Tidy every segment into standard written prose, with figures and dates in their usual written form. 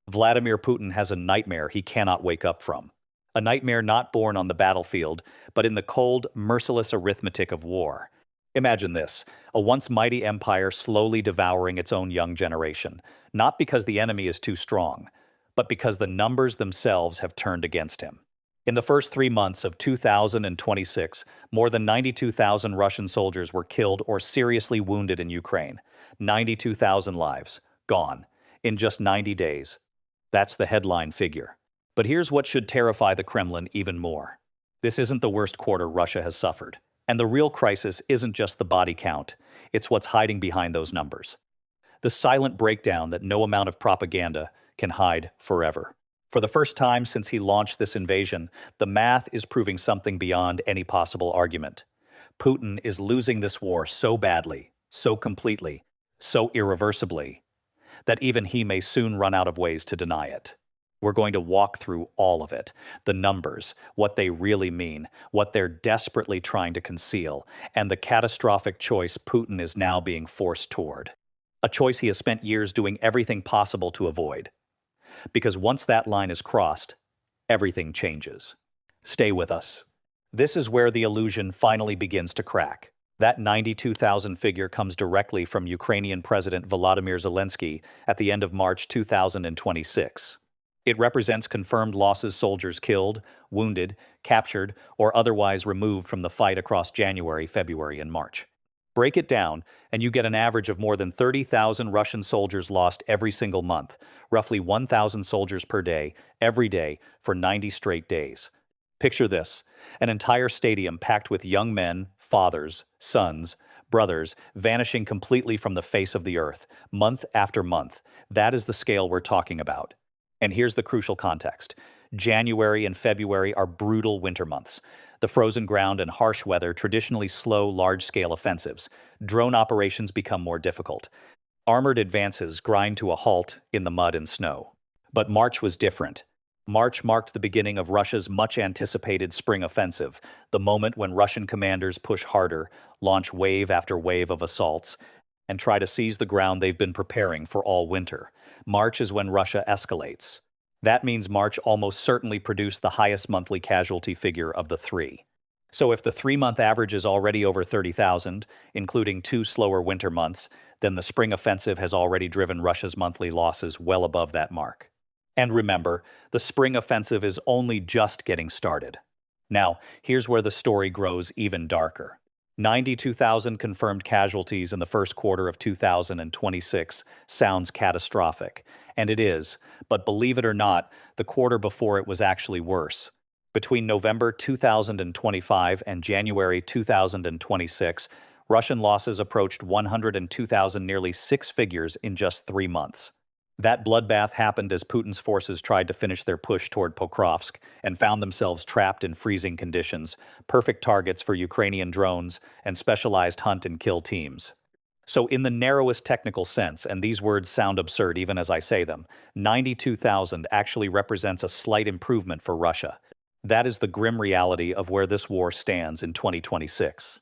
Vladimir Putin has a nightmare he cannot wake up from. A nightmare not born on the battlefield, but in the cold, merciless arithmetic of war. Imagine this, a once mighty empire slowly devouring its own young generation, not because the enemy is too strong, but because the numbers themselves have turned against him. In the first 3 months of 2026, more than 92,000 Russian soldiers were killed or seriously wounded in Ukraine. 92,000 lives, gone, in just 90 days. That's the headline figure. But here's what should terrify the Kremlin even more. This isn't the worst quarter Russia has suffered. And the real crisis isn't just the body count, it's what's hiding behind those numbers. The silent breakdown that no amount of propaganda can hide forever. For the first time since he launched this invasion, the math is proving something beyond any possible argument. Putin is losing this war so badly, so completely, so irreversibly, that even he may soon run out of ways to deny it. We're going to walk through all of it, the numbers, what they really mean, what they're desperately trying to conceal, and the catastrophic choice Putin is now being forced toward. A choice he has spent years doing everything possible to avoid. Because once that line is crossed, everything changes. Stay with us. This is where the illusion finally begins to crack. That 92,000 figure comes directly from Ukrainian President Volodymyr Zelensky at the end of March 2026. It represents confirmed losses: soldiers killed, wounded, captured, or otherwise removed from the fight across January, February, and March. Break it down, and you get an average of more than 30,000 Russian soldiers lost every single month, roughly 1,000 soldiers per day, every day, for 90 straight days. Picture this, an entire stadium packed with young men, fathers, sons, brothers, vanishing completely from the face of the earth, month after month. That is the scale we're talking about. And here's the crucial context. January and February are brutal winter months. The frozen ground and harsh weather traditionally slow large-scale offensives. Drone operations become more difficult. Armored advances grind to a halt in the mud and snow. But March was different. March marked the beginning of Russia's much-anticipated spring offensive, the moment when Russian commanders push harder, launch wave after wave of assaults, and try to seize the ground they've been preparing for all winter. March is when Russia escalates. That means March almost certainly produced the highest monthly casualty figure of the three. So if the 3-month average is already over 30,000, including 2 slower winter months, then the spring offensive has already driven Russia's monthly losses well above that mark. And remember, the spring offensive is only just getting started. Now, here's where the story grows even darker. 92,000 confirmed casualties in the first quarter of 2026 sounds catastrophic, and it is, but believe it or not, the quarter before it was actually worse. Between November 2025 and January 2026, Russian losses approached 102,000, nearly 6 figures in just 3 months. That bloodbath happened as Putin's forces tried to finish their push toward Pokrovsk and found themselves trapped in freezing conditions, perfect targets for Ukrainian drones and specialized hunt and kill teams. So in the narrowest technical sense, and these words sound absurd even as I say them, 92,000 actually represents a slight improvement for Russia. That is the grim reality of where this war stands in 2026.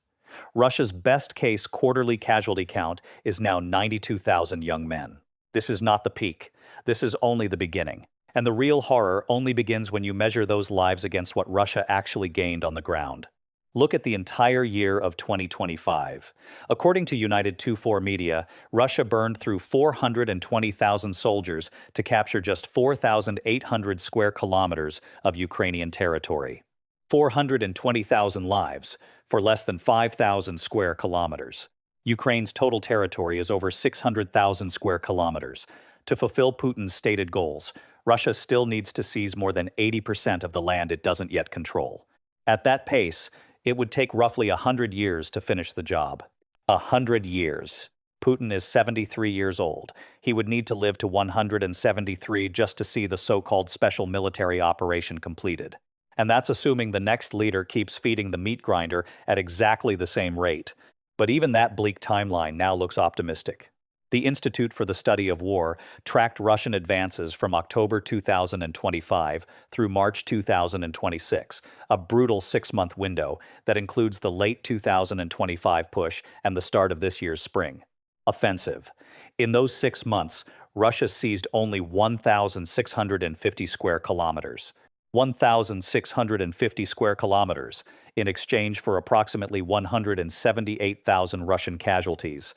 Russia's best-case quarterly casualty count is now 92,000 young men. This is not the peak. This is only the beginning. And the real horror only begins when you measure those lives against what Russia actually gained on the ground. Look at the entire year of 2025. According to United 24 Media, Russia burned through 420,000 soldiers to capture just 4,800 square kilometers of Ukrainian territory. 420,000 lives for less than 5,000 square kilometers. Ukraine's total territory is over 600,000 square kilometers. To fulfill Putin's stated goals, Russia still needs to seize more than 80% of the land it doesn't yet control. At that pace, it would take roughly 100 years to finish the job. 100 years. Putin is 73 years old. He would need to live to 173 just to see the so-called special military operation completed. And that's assuming the next leader keeps feeding the meat grinder at exactly the same rate. But even that bleak timeline now looks optimistic. The Institute for the Study of War tracked Russian advances from October 2025 through March 2026, a brutal 6-month window that includes the late 2025 push and the start of this year's spring. Offensive. In those 6 months, Russia seized only 1,650 square kilometers. 1,650 square kilometers in exchange for approximately 178,000 Russian casualties.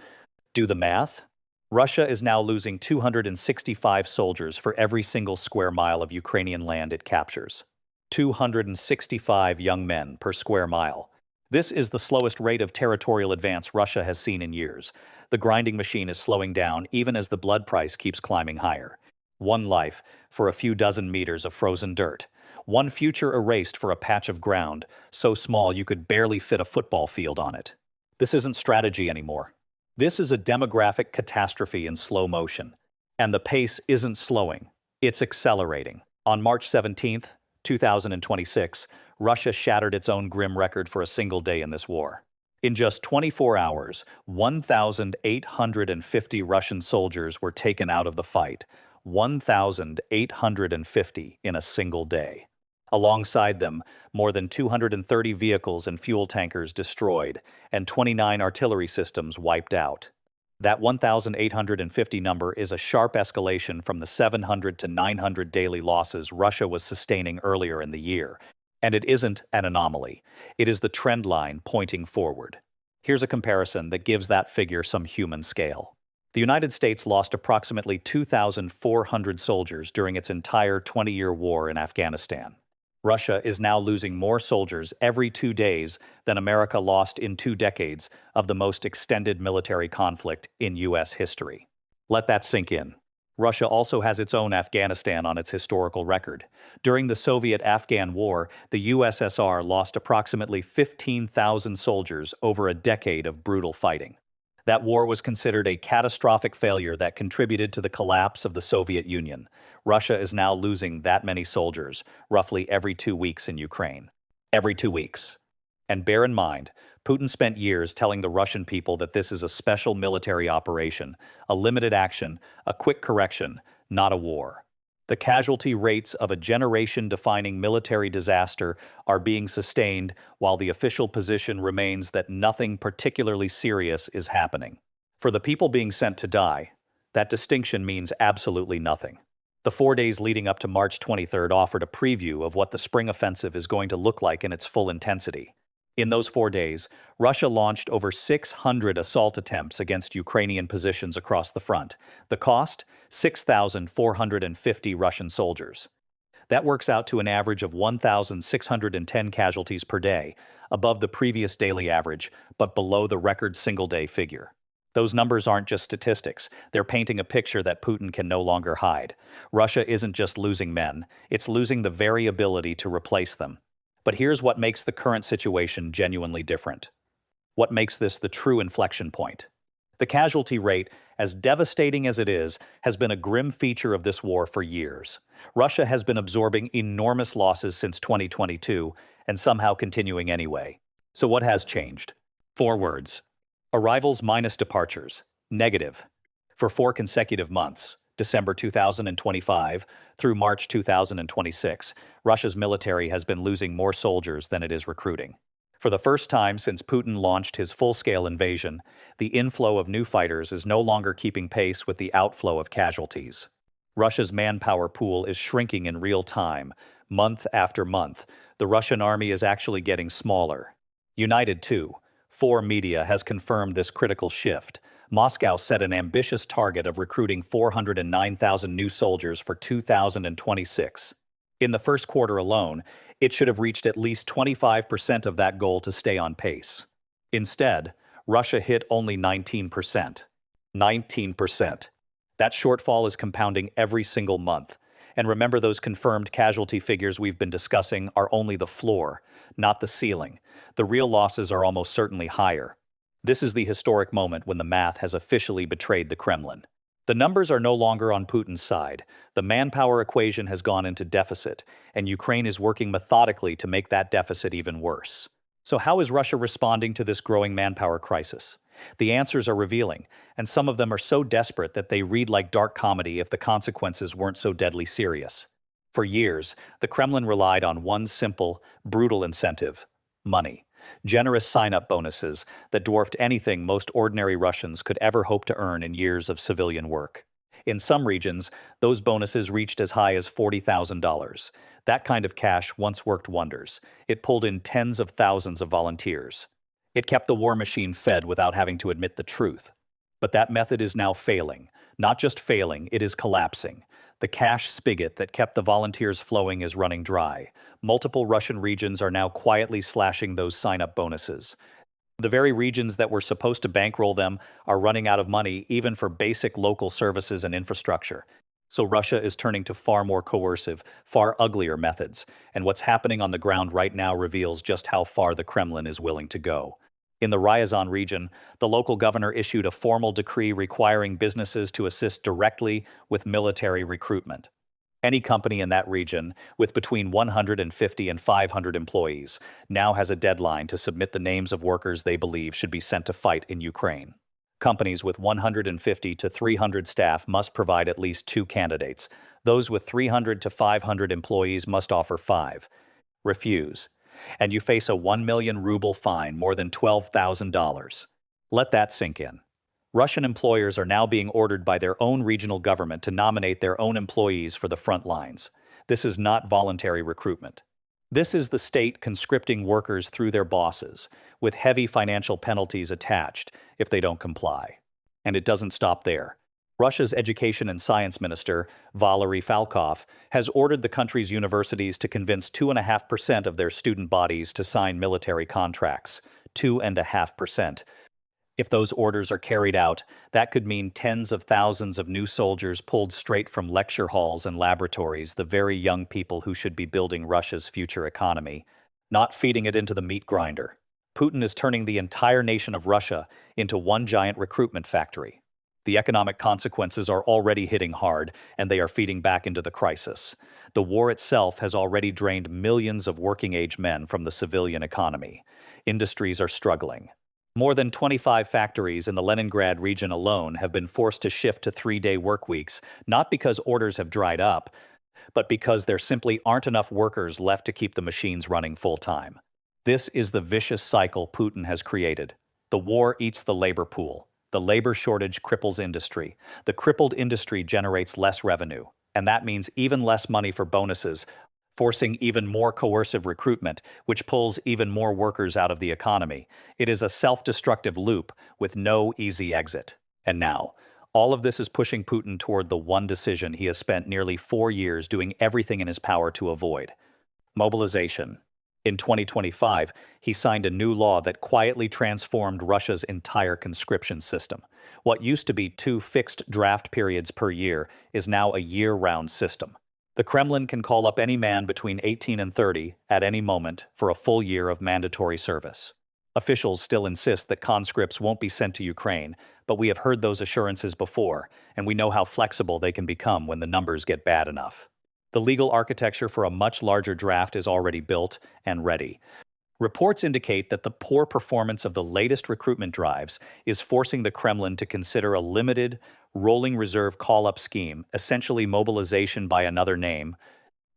Do the math? Russia is now losing 265 soldiers for every single square mile of Ukrainian land it captures. 265 young men per square mile. This is the slowest rate of territorial advance Russia has seen in years. The grinding machine is slowing down even as the blood price keeps climbing higher. One life for a few dozen meters of frozen dirt. One future erased for a patch of ground so small you could barely fit a football field on it. This isn't strategy anymore. This is a demographic catastrophe in slow motion. And the pace isn't slowing. It's accelerating. On March 17th, 2026, Russia shattered its own grim record for a single day in this war. In just 24 hours, 1,850 Russian soldiers were taken out of the fight. 1,850 in a single day. Alongside them, more than 230 vehicles and fuel tankers destroyed, and 29 artillery systems wiped out. That 1,850 number is a sharp escalation from the 700 to 900 daily losses Russia was sustaining earlier in the year. And it isn't an anomaly. It is the trend line pointing forward. Here's a comparison that gives that figure some human scale. The United States lost approximately 2,400 soldiers during its entire 20-year war in Afghanistan. Russia is now losing more soldiers every 2 days than America lost in 2 decades of the most extended military conflict in U.S. history. Let that sink in. Russia also has its own Afghanistan on its historical record. During the Soviet-Afghan War, the USSR lost approximately 15,000 soldiers over a decade of brutal fighting. That war was considered a catastrophic failure that contributed to the collapse of the Soviet Union. Russia is now losing that many soldiers, roughly every 2 weeks in Ukraine. Every 2 weeks. And bear in mind, Putin spent years telling the Russian people that this is a special military operation, a limited action, a quick correction, not a war. The casualty rates of a generation-defining military disaster are being sustained while the official position remains that nothing particularly serious is happening. For the people being sent to die, that distinction means absolutely nothing. The 4 days leading up to March 23rd offered a preview of what the spring offensive is going to look like in its full intensity. In those 4 days, Russia launched over 600 assault attempts against Ukrainian positions across the front. The cost? 6,450 Russian soldiers. That works out to an average of 1,610 casualties per day, above the previous daily average, but below the record single-day figure. Those numbers aren't just statistics. They're painting a picture that Putin can no longer hide. Russia isn't just losing men, it's losing the very ability to replace them. But here's what makes the current situation genuinely different. What makes this the true inflection point? The casualty rate, as devastating as it is, has been a grim feature of this war for years. Russia has been absorbing enormous losses since 2022, and somehow continuing anyway. So what has changed? 4 words. Arrivals minus departures. Negative. For 4 consecutive months, December 2025 through March 2026, Russia's military has been losing more soldiers than it is recruiting. For the first time since Putin launched his full-scale invasion, the inflow of new fighters is no longer keeping pace with the outflow of casualties. Russia's manpower pool is shrinking in real time, month after month. The Russian army is actually getting smaller. United too. 4 Media has confirmed this critical shift. Moscow set an ambitious target of recruiting 409,000 new soldiers for 2026. In the first quarter alone, it should have reached at least 25% of that goal to stay on pace. Instead, Russia hit only 19%. 19%. That shortfall is compounding every single month. And remember, those confirmed casualty figures we've been discussing are only the floor, not the ceiling. The real losses are almost certainly higher. This is the historic moment when the math has officially betrayed the Kremlin. The numbers are no longer on Putin's side. The manpower equation has gone into deficit, and Ukraine is working methodically to make that deficit even worse. So how is Russia responding to this growing manpower crisis? The answers are revealing, and some of them are so desperate that they read like dark comedy if the consequences weren't so deadly serious. For years, the Kremlin relied on one simple, brutal incentive: money. Generous sign-up bonuses that dwarfed anything most ordinary Russians could ever hope to earn in years of civilian work. In some regions, those bonuses reached as high as $40,000. That kind of cash once worked wonders. It pulled in tens of thousands of volunteers. It kept the war machine fed without having to admit the truth. But that method is now failing. Not just failing, it is collapsing. The cash spigot that kept the volunteers flowing is running dry. Multiple Russian regions are now quietly slashing those sign-up bonuses. The very regions that were supposed to bankroll them are running out of money even for basic local services and infrastructure. So Russia is turning to far more coercive, far uglier methods. And what's happening on the ground right now reveals just how far the Kremlin is willing to go. In the Ryazan region, the local governor issued a formal decree requiring businesses to assist directly with military recruitment. Any company in that region, with between 150 and 500 employees, now has a deadline to submit the names of workers they believe should be sent to fight in Ukraine. Companies with 150 to 300 staff must provide at least 2 candidates. Those with 300 to 500 employees must offer 5. Refuse, and you face a 1 million ruble fine, more than $12,000. Let that sink in. Russian employers are now being ordered by their own regional government to nominate their own employees for the front lines. This is not voluntary recruitment. This is the state conscripting workers through their bosses, with heavy financial penalties attached if they don't comply. And it doesn't stop there. Russia's Education and Science Minister, Valery Falkov, has ordered the country's universities to convince 2.5% of their student bodies to sign military contracts. 2.5%. If those orders are carried out, that could mean tens of thousands of new soldiers pulled straight from lecture halls and laboratories, the very young people who should be building Russia's future economy, not feeding it into the meat grinder. Putin is turning the entire nation of Russia into one giant recruitment factory. The economic consequences are already hitting hard, and they are feeding back into the crisis. The war itself has already drained millions of working-age men from the civilian economy. Industries are struggling. More than 25 factories in the Leningrad region alone have been forced to shift to 3-day work weeks, not because orders have dried up, but because there simply aren't enough workers left to keep the machines running full-time. This is the vicious cycle Putin has created. The war eats the labor pool. The labor shortage cripples industry. The crippled industry generates less revenue, and that means even less money for bonuses, forcing even more coercive recruitment, which pulls even more workers out of the economy. It is a self-destructive loop with no easy exit. And now, all of this is pushing Putin toward the one decision he has spent nearly 4 years doing everything in his power to avoid: mobilization. In 2025, he signed a new law that quietly transformed Russia's entire conscription system. What used to be 2 fixed draft periods per year is now a year-round system. The Kremlin can call up any man between 18 and 30 at any moment for a full year of mandatory service. Officials still insist that conscripts won't be sent to Ukraine, but we have heard those assurances before, and we know how flexible they can become when the numbers get bad enough. The legal architecture for a much larger draft is already built and ready. Reports indicate that the poor performance of the latest recruitment drives is forcing the Kremlin to consider a limited, rolling reserve call-up scheme, essentially mobilization by another name,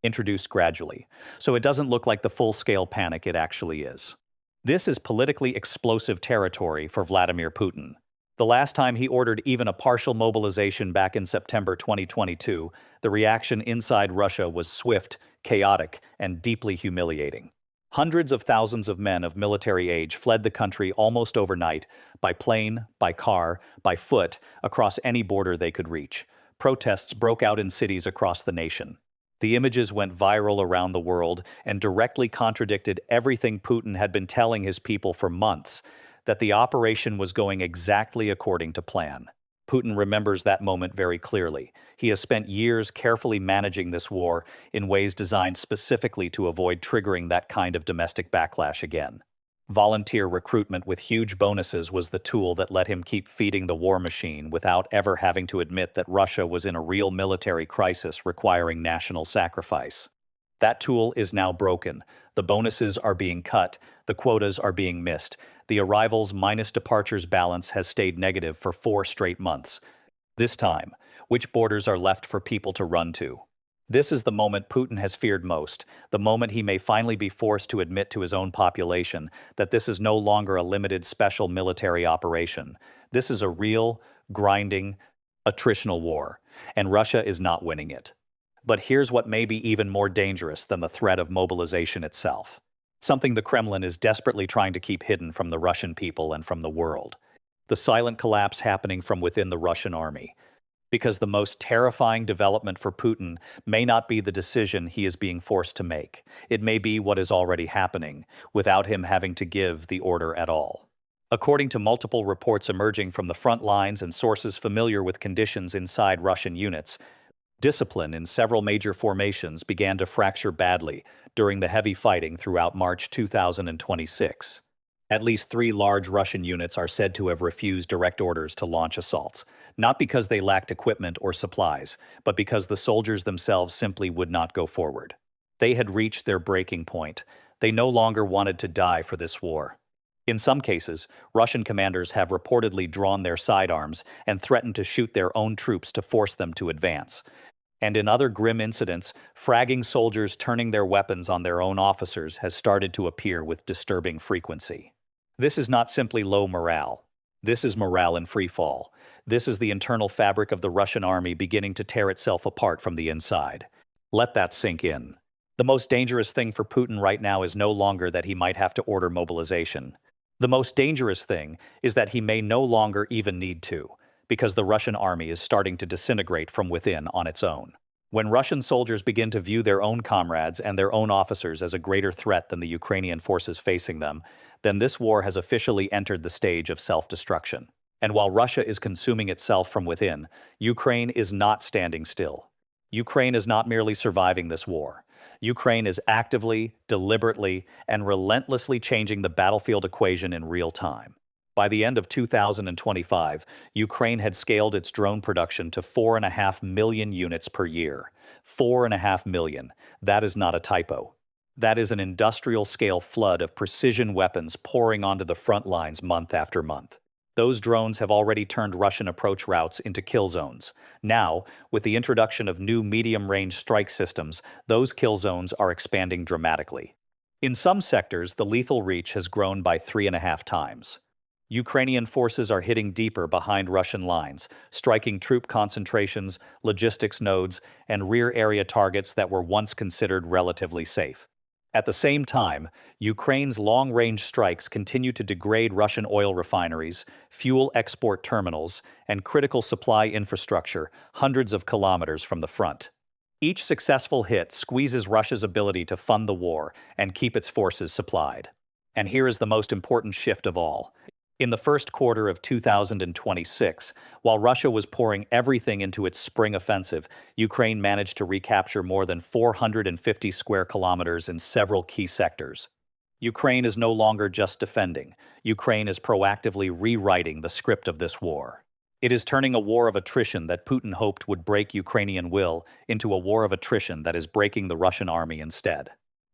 introduced gradually, so it doesn't look like the full-scale panic it actually is. This is politically explosive territory for Vladimir Putin. The last time he ordered even a partial mobilization back in September 2022, the reaction inside Russia was swift, chaotic, and deeply humiliating. Hundreds of thousands of men of military age fled the country almost overnight, by plane, by car, by foot, across any border they could reach. Protests broke out in cities across the nation. The images went viral around the world and directly contradicted everything Putin had been telling his people for months, that the operation was going exactly according to plan. Putin remembers that moment very clearly. He has spent years carefully managing this war in ways designed specifically to avoid triggering that kind of domestic backlash again. Volunteer recruitment with huge bonuses was the tool that let him keep feeding the war machine without ever having to admit that Russia was in a real military crisis requiring national sacrifice. That tool is now broken. The bonuses are being cut. The quotas are being missed. The arrivals minus departures balance has stayed negative for 4 straight months. This time, which borders are left for people to run to? This is the moment Putin has feared most, the moment he may finally be forced to admit to his own population that this is no longer a limited special military operation. This is a real, grinding, attritional war, and Russia is not winning it. But here's what may be even more dangerous than the threat of mobilization itself. Something the Kremlin is desperately trying to keep hidden from the Russian people and from the world. The silent collapse happening from within the Russian army. Because the most terrifying development for Putin may not be the decision he is being forced to make. It may be what is already happening, without him having to give the order at all. According to multiple reports emerging from the front lines and sources familiar with conditions inside Russian units, discipline in several major formations began to fracture badly during the heavy fighting throughout March 2026. At least 3 large Russian units are said to have refused direct orders to launch assaults, not because they lacked equipment or supplies, but because the soldiers themselves simply would not go forward. They had reached their breaking point. They no longer wanted to die for this war. In some cases, Russian commanders have reportedly drawn their sidearms and threatened to shoot their own troops to force them to advance. And in other grim incidents, fragging soldiers turning their weapons on their own officers has started to appear with disturbing frequency. This is not simply low morale. This is morale in free fall. This is the internal fabric of the Russian army beginning to tear itself apart from the inside. Let that sink in. The most dangerous thing for Putin right now is no longer that he might have to order mobilization. The most dangerous thing is that he may no longer even need to, because the Russian army is starting to disintegrate from within on its own. When Russian soldiers begin to view their own comrades and their own officers as a greater threat than the Ukrainian forces facing them, then this war has officially entered the stage of self-destruction. And while Russia is consuming itself from within, Ukraine is not standing still. Ukraine is not merely surviving this war. Ukraine is actively, deliberately, and relentlessly changing the battlefield equation in real time. By the end of 2025, Ukraine had scaled its drone production to 4.5 million units per year. 4.5 million. That is not a typo. That is an industrial-scale flood of precision weapons pouring onto the front lines month after month. Those drones have already turned Russian approach routes into kill zones. Now, with the introduction of new medium-range strike systems, those kill zones are expanding dramatically. In some sectors, the lethal reach has grown by 3.5 times. Ukrainian forces are hitting deeper behind Russian lines, striking troop concentrations, logistics nodes, and rear area targets that were once considered relatively safe. At the same time, Ukraine's long-range strikes continue to degrade Russian oil refineries, fuel export terminals, and critical supply infrastructure hundreds of kilometers from the front. Each successful hit squeezes Russia's ability to fund the war and keep its forces supplied. And here is the most important shift of all. In the first quarter of 2026, while Russia was pouring everything into its spring offensive, Ukraine managed to recapture more than 450 square kilometers in several key sectors. Ukraine is no longer just defending. Ukraine is proactively rewriting the script of this war. It is turning a war of attrition that Putin hoped would break Ukrainian will into a war of attrition that is breaking the Russian army instead.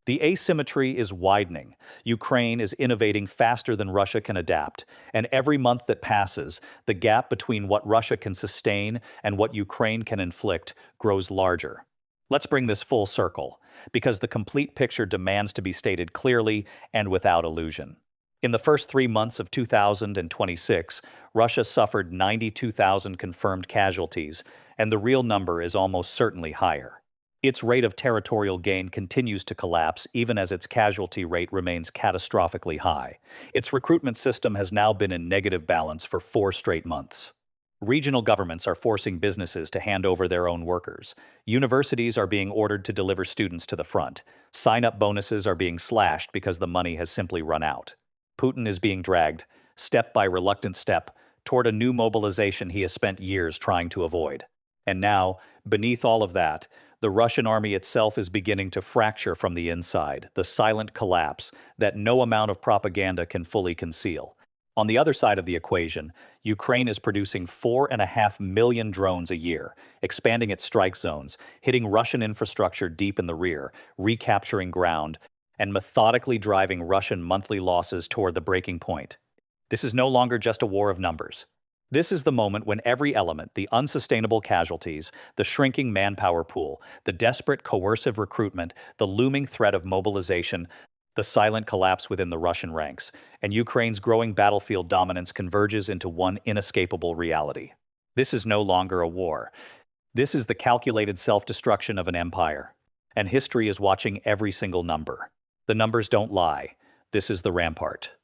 The asymmetry is widening. Ukraine is innovating faster than Russia can adapt, and every month that passes, the gap between what Russia can sustain and what Ukraine can inflict grows larger. Let's bring this full circle, because the complete picture demands to be stated clearly and without illusion. In the first 3 months of 2026, Russia suffered 92,000 confirmed casualties, and the real number is almost certainly higher. Its rate of territorial gain continues to collapse even as its casualty rate remains catastrophically high. Its recruitment system has now been in negative balance for 4 straight months. Regional governments are forcing businesses to hand over their own workers. Universities are being ordered to deliver students to the front. Sign-up bonuses are being slashed because the money has simply run out. Putin is being dragged, step by reluctant step, toward a new mobilization he has spent years trying to avoid. And now, beneath all of that, the Russian army itself is beginning to fracture from the inside, the silent collapse that no amount of propaganda can fully conceal. On the other side of the equation, Ukraine is producing 4.5 million drones a year, expanding its strike zones, hitting Russian infrastructure deep in the rear, recapturing ground, and methodically driving Russian monthly losses toward the breaking point. This is no longer just a war of numbers. This is the moment when every element, the unsustainable casualties, the shrinking manpower pool, the desperate coercive recruitment, the looming threat of mobilization, the silent collapse within the Russian ranks, and Ukraine's growing battlefield dominance converges into one inescapable reality. This is no longer a war. This is the calculated self-destruction of an empire. And history is watching every single number. The numbers don't lie. This is the rampart.